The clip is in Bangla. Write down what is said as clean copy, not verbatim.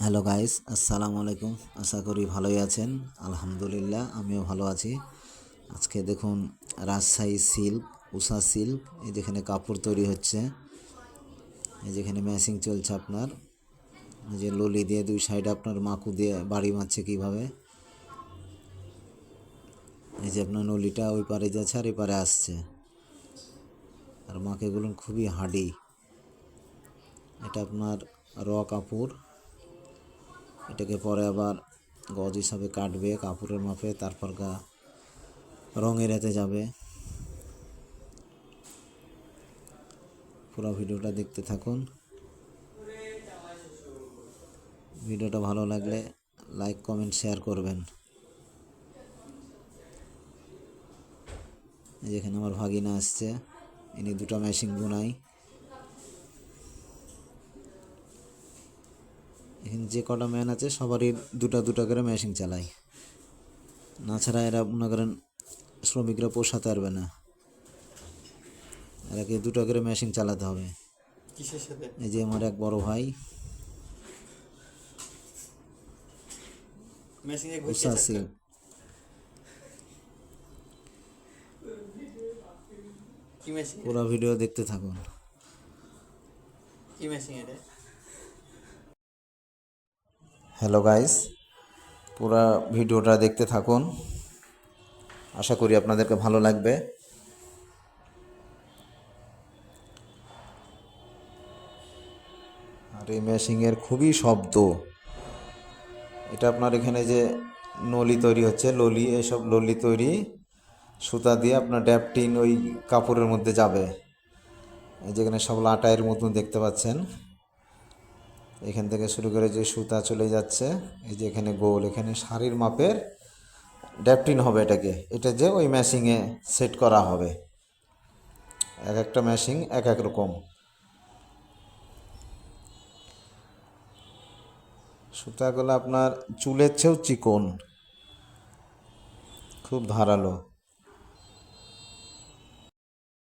হ্যালো গাইস, আসসালামু আলাইকুম। আশা করি ভালোই আছেন। আলহামদুলিল্লাহ আমিও ভালো আছি। আজকে দেখুন রাজশাহী সিল্ক, উষা সিল্ক, এই যেখানে কাপড় তৈরি হচ্ছে, এই যেখানে ম্যাচিং চলছে আপনার। এই যে ললি দিয়ে দুই সাইডে আপনার মাকু দিয়ে বাড়ি মারছে কীভাবে। এই যে আপনার নলিটা ওই পারে যাচ্ছে আর এই পারে আসছে, আর মাকেগুলো খুবই হার্ডি। এটা আপনার র কাপড়, এটাকে পরে আবার গজ হিসাবে কাটবে কাপড়ের মাপে, তারপর রঙের এতে যাবে। পুরো ভিডিওটা দেখতে থাকুন। ভিডিওটা ভালো লাগলে লাইক কমেন্ট শেয়ার করবেন। যেখানে আমার ভাগিনা আসছে, ইনি দুটো মেশিন বোনাই। এখানে যে কটা ম্যান আছে সবারই দুটা দুটা করে মেশিন চালায়, না ছাড়া এরা মনে করেন শ্রমিকরা পোষাতে পারবে না, এরাকে দুটো করে মেশিন চালাতে হবে। কিসের সাথে? এই যে আমার এক বড় ভাই মেশিনে ঘুরছে উষাসি। চাকা। কি মেশিন পুরো এটা? ভিডিও দেখতে থাকুন। কি মেশিন এটা? হ্যালো গাইস, পুরো ভিডিওটা দেখতে থাকুন, আশা করি আপনাদেরকে ভালো লাগবে। আর এই মেশিনের খুবই শব্দ। এটা আপনার এখানে যে নলি তৈরি হচ্ছে, ললি, এইসব ললি তৈরি সুতা দিয়ে আপনার ড্যাপটিন ওই কাপড়ের মধ্যে যাবে। এই যেখানে সব লাটাইয়ের মতন দেখতে পাচ্ছেন, এখান থেকে শুরু করে যে সুতা চলে যাচ্ছে, এই যে এখানে গোল, এখানে শাড়ির মাপের ড্যাপটিন হবে এটাকে, এটা যে ওই মেশিনে সেট করা হবে। এক একটা মেশিন এক এক রকম। সুতাগুলো আপনার চুলের চেয়েও চিকন, খুব ধারালো।